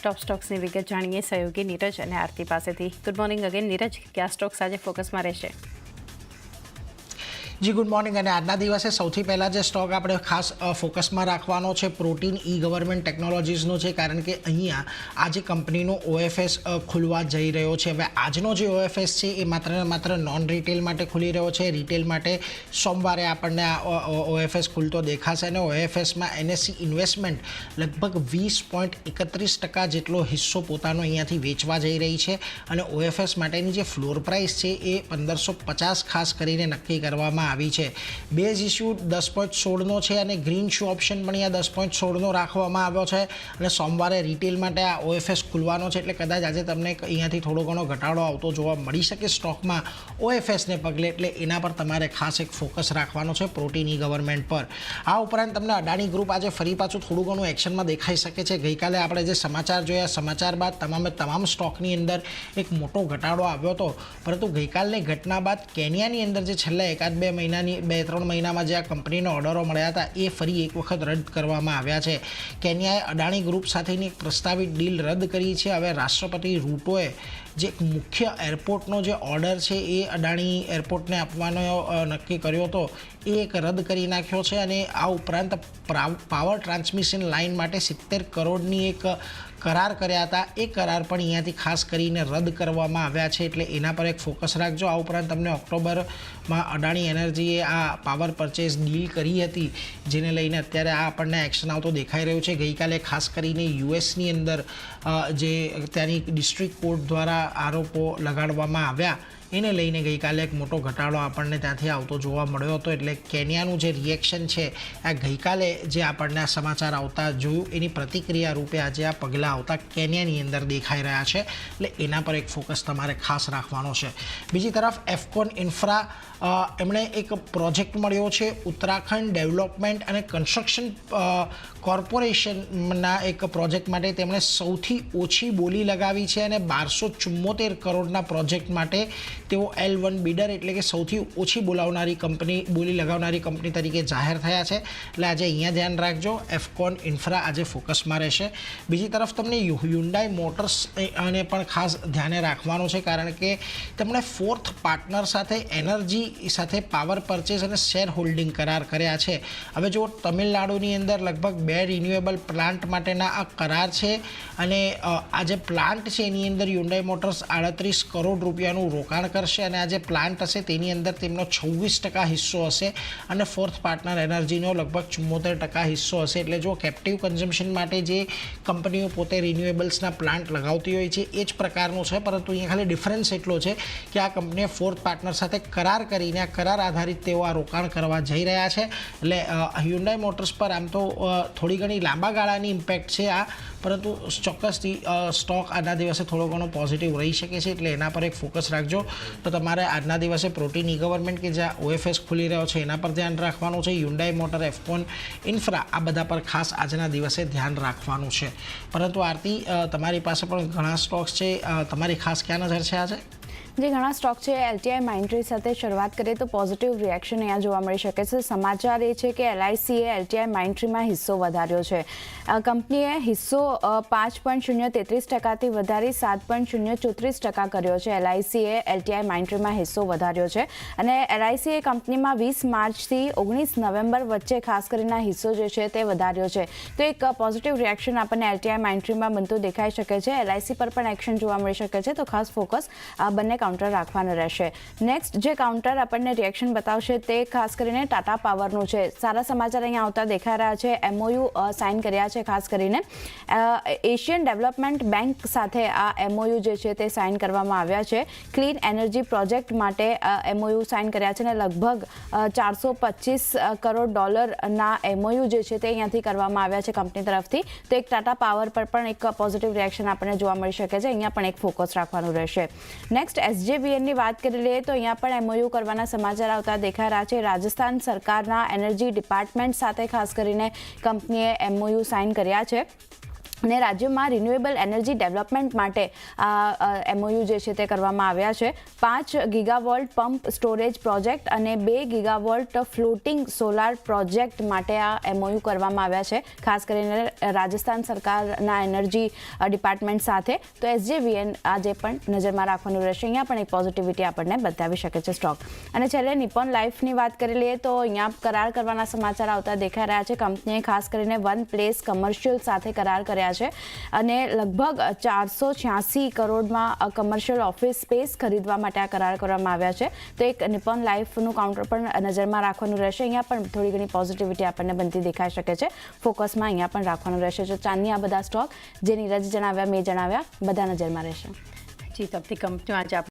Top stocks ની વિગત જાણીએ સહયોગી નીરજ અને આરતી પાસેથી। ગુડ મોર્નિંગ અગેન નીરજ, કયા સ્ટોક્સ આજે ફોકસમાં રહેશે? જી ગુડ મોર્નિંગ। અને આજના દિવસે સૌથી પહેલાં જે સ્ટોક આપણે ખાસ ફોકસમાં રાખવાનો છે પ્રોટીન ઈ ગવર્મેન્ટ ટેકનોલોજીસનો છે, કારણ કે અહીંયા આજે કંપનીનો ઓએફએસ ખુલવા જઈ રહ્યો છે। હવે આજનો જે ઓએફએસ છે એ માત્ર ને માત્ર નોન રિટેલ માટે ખુલી રહ્યો છે। રિટેલ માટે સોમવારે આપણને આ ઓએફએસ ખુલતો દેખાશે અને ઓએફએસમાં એનએસસી ઇન્વેસ્ટમેન્ટ લગભગ 20.31% જેટલો હિસ્સો પોતાનો અહીંયાથી વેચવા જઈ રહી છે અને ઓએફએસ માટેની જે ફ્લોર પ્રાઇસ છે એ 1550 ખાસ કરીને નક્કી કરવામાં આવી છે। બેઝ ઇસ્યુ 10.16નો છે અને ગ્રીન શુ ઓપ્શન પણ અહીંયા 10.16નો રાખવામાં આવ્યો છે અને સોમવારે રિટેલ માટે આ ઓએફએસ ખુલવાનો છે, એટલે કદાચ આજે તમને અહીંયાથી થોડો ઘણો ઘટાડો આવતો જોવા મળી શકે સ્ટોકમાં ઓએફએસને પગલે, એટલે એના પર તમારે ખાસ એક ફોકસ રાખવાનો છે પ્રોટીન ઈ ગવર્મેન્ટ પર। આ ઉપરાંત તમને અદાણી ગ્રુપ આજે ફરી પાછું થોડું ઘણું એક્શનમાં દેખાઈ શકે છે। ગઈકાલે આપણે જે સમાચાર જોયા, સમાચાર બાદ તમામ સ્ટોકની અંદર એક મોટો ઘટાડો આવ્યો હતો, પરંતુ ગઈકાલની ઘટના બાદ કેન્યાની અંદર જે છેલ્લા એકાદ બે ત્રણ મહિનામાં જે આ કંપનીનો ઓર્ડરો મળ્યા હતા એ ફરી એક વખત રદ કરવામાં આવ્યા છે। કેન્યાએ અદાણી ગ્રુપ સાથેની એક પ્રસ્તાવિત ડીલ રદ કરી છે। હવે રાષ્ટ્રપતિ રૂટોએ જે મુખ્ય એરપોર્ટનો જે ઓર્ડર છે એ અદાણી એરપોર્ટને આપવાનો નક્કી કર્યો હતો એ એક રદ કરી નાખ્યો છે અને આ ઉપરાંત પાવર ટ્રાન્સમિશન લાઇન માટે 70 કરોડની એક કરાર કર્યા હતા, એ કરાર પણ અહીંયાથી ખાસ કરીને રદ કરવામાં આવ્યા છે, એટલે એના પર એક ફોકસ રાખજો। આ ઉપરાંત તમને ઓક્ટોબરમાં અદાણી એનર્જીએ આ પાવર પરચેઝ ડીલ કરી હતી, જેને લઈને અત્યારે આ આપણને એક્શન આવતો દેખાઈ રહ્યું છે। ગઈકાલે ખાસ કરીને યુએસની અંદર જે ત્યાંની ડિસ્ટ્રિક્ટ કોર્ટ દ્વારા આરોપો લગાડવામાં આવ્યા એને લઈને ગઈકાલે એક મોટો ઘટાડો આપણને ત્યાંથી આવતો જોવા મળ્યો હતો, એટલે કેન્યાનું જે રિએક્શન છે આ ગઈકાલે જે આપણને આ સમાચાર આવતા જોયું એની પ્રતિક્રિયા રૂપે આજે આ પગલાં આવતા કેન્યાની અંદર દેખાઈ રહ્યા છે, એટલે એના પર એક ફોકસ તમારે ખાસ રાખવાનો છે। બીજી તરફ એફકોન ઇન્ફ્રા એમણે એક પ્રોજેક્ટ મળ્યો છે ઉત્તરાખંડ ડેવલપમેન્ટ અને કન્સ્ટ્રક્શન કોર્પોરેશનના એક પ્રોજેક્ટ માટે તેમણે સૌથી ઓછી બોલી લગાવી છે અને 1274 કરોડના પ્રોજેક્ટ માટે તેઓ L1 બિડર એટલે કે સૌથી ઓછી બોલી લગાવનારી કંપની તરીકે જાહેર થયા છે, એટલે આજે અહીંયા ધ્યાન રાખજો, એફકોન ઇન્ફ્રા આજે ફોકસમાં રહેશે। બીજી તરફ તમને હ્યુન્ડાઈ મોટર્સ અને પણ ખાસ ધ્યાને રાખવાનું છે, કારણ કે તેમણે ફોર્થ પાર્ટનર સાથે એનર્જી સાથે પાવર પરચેઝ અને શેર હોલ્ડિંગ કરાર કર્યા છે। હવે જો તમિલનાડુની અંદર લગભગ 2 રિન્યુએબલ પ્લાન્ટ માટેના આ કરાર છે અને આ જે પ્લાન્ટ છે એની અંદર હ્યુન્ડાઈ મોટર્સ 38 કરોડ રૂપિયાનું રોકાણ કરશે અને આ જે પ્લાન્ટ હશે તેની અંદર તેમનો 26% હિસ્સો હશે અને ફોર્થ પાર્ટનર એનર્જીનો લગભગ 74% હિસ્સો હશે, એટલે જો કેપ્ટિવ કન્ઝમ્પશન માટે જે કંપનીઓ પોતે રિન્યુએબલ્સના પ્લાન્ટ લગાવતી હોય છે એ જ પ્રકારનું છે, પરંતુ અહીંયા ખાલી ડિફરન્સ એટલો છે કે આ કંપનીએ ફોર્થ પાર્ટનર સાથે કરાર કરીને આ કરાર આધારિત તેઓ આ રોકાણ કરવા જઈ રહ્યા છે, એટલે હ્યુન્ડાઈ મોટર્સ પર આમ તો થોડી ઘણી લાંબા ગાળાની ઇમ્પેક્ટ છે આ, પરંતુ ચોક્કસથી સ્ટોક આજના દિવસે થોડો ઘણો પોઝિટિવ રહી શકે છે, એટલે એના પર એક ફોકસ રાખજો। તો તમારે આજના દિવસે પ્રોટીન ઈ ગવર્મેન્ટ કે જ્યાં ઓએફએસ ખુલી રહ્યો છે એના પર ધ્યાન રાખવાનું છે, હ્યુન્ડાઈ મોટર, એફકોન ઇન્ફ્રા આ બધા પર ખાસ આજના દિવસે ધ્યાન રાખવાનું છે। પરંતુ આરતી, તમારી પાસે પણ ઘણા સ્ટોક્સ છે, તમારી ખાસ ક્યાં નજર છે આજે? જે ઘણા સ્ટોક છે એલટીઆઈ માઇન્ડટ્રી સાથે શરૂઆત કરીએ તો પોઝિટિવ રિએક્શન અહીંયા જોવા મળી શકે છે। સમાચાર એ છે કે એલઆઈસીએ એલટીઆઈ માઇન્ડટ્રીમાં હિસ્સો વધાર્યો છે। કંપનીએ હિસ્સો 5.033%થી વધારી 7.034% કર્યો છે। એલઆઈસીએ એલટીઆઈ માઇન્ડટ્રીમાં હિસ્સો વધાર્યો છે અને એલઆઈસીએ કંપનીમાં 20 માર્ચથી 19 નવેમ્બર વચ્ચે ખાસ કરીને હિસ્સો જે છે તે વધાર્યો છે, તો એક પોઝિટિવ રિએક્શન આપણને એલટીઆઈ માઇન્ડટ્રીમાં બનતું દેખાઈ શકે છે। એલઆઈસી પર પણ એક્શન જોવા મળી શકે છે, તો ખાસ ફોકસ આ બંને કાઉન્ટર રાખવાનું રહેશે। નેક્સ્ટ જે કાઉન્ટર આપણને રિએક્શન બતાવશે તે ખાસ કરીને ટાટા પાવરનું છે। સારા સમાચાર અહીંયા આવતા દેખાઈ રહ્યા છે, એમઓયુ સાઇન કર્યા છે, ખાસ કરીને એશિયન ડેવલપમેન્ટ બેંક સાથે આ એમઓયુ જે છે તે સાઇન કરવામાં આવ્યા છે। ક્લીન એનર્જી પ્રોજેક્ટ માટે એમઓયુ સાઇન કર્યા છે અને લગભગ $425 કરોડના એમઓયુ જે છે તે અહીંયાથી કરવામાં આવ્યા છે કંપની તરફથી, તો એક ટાટા પાવર પર પણ એક પોઝિટિવ રિએક્શન આપણને જોવા મળી શકે છે, અહીંયા પણ એક ફોકસ રાખવાનું રહેશે। નેક્સ્ટ એસજેવીએનની વાત કરી લઈએ તો અહીંયા પણ એમઓયુ કરવાના સમાચાર આવતા દેખાઈ રહ્યા છે। રાજસ્થાન સરકારના એનર્જી ડિપાર્ટમેન્ટ સાથે ખાસ કરીને કંપનીએ એમઓયુ સાઇન કર્યા છે અને રાજ્યમાં રિન્યુએબલ એનર્જી ડેવલપમેન્ટ માટે આ MOU જે છે તે કરવામાં આવ્યા છે. 5 ગીગાવોલ્ટ પંપ સ્ટોરેજ પ્રોજેક્ટ અને 2 ગીગાવોલ્ટ ફ્લોટિંગ સોલાર પ્રોજેક્ટ માટે આ MOU કરવામાં આવ્યા છે, ખાસ કરીને રાજસ્થાન સરકારના એનર્જી ડિપાર્ટમેન્ટ સાથે. તો SJVN આજે પણ નજરમાં રાખવાનું રહેશે. અહીંયા પણ એક પોઝિટિવિટી આપણને બતાવી શકે છે સ્ટોક. અને છેલ્લે નિપ્પોન લાઈફની વાત કરી લઈએ તો અહીંયા કરાર કરવાના સમાચાર આવતા દેખાઈ રહ્યા છે. કંપનીએ ખાસ કરીને વન પ્લેસ કમર્શિયલ સાથે કરાર કર્યા છે અને લગભગ 486 કરોડમાં કમર્શિયલ ઓફિસ સ્પેસ ખરીદવા માટે આ કરાર કરવામાં આવ્યા છે. તો એક નિપ્પોન લાઈફનું કાઉન્ટર પણ નજરમાં રાખવાનું રહેશે. અહીંયા પણ થોડી ઘણી પોઝિટિવિટી આપણને બનતી દેખાઈ શકે છે. ફોકસમાં અહીંયા પણ રાખવાનું રહેશે. તો ચાંદની આ બધા સ્ટોક જે નીરજ જણાવ્યા મેં જણાવ્યા બધા નજરમાં રહેશે. જી, તો બધી કંપનીઓ આજે આપણે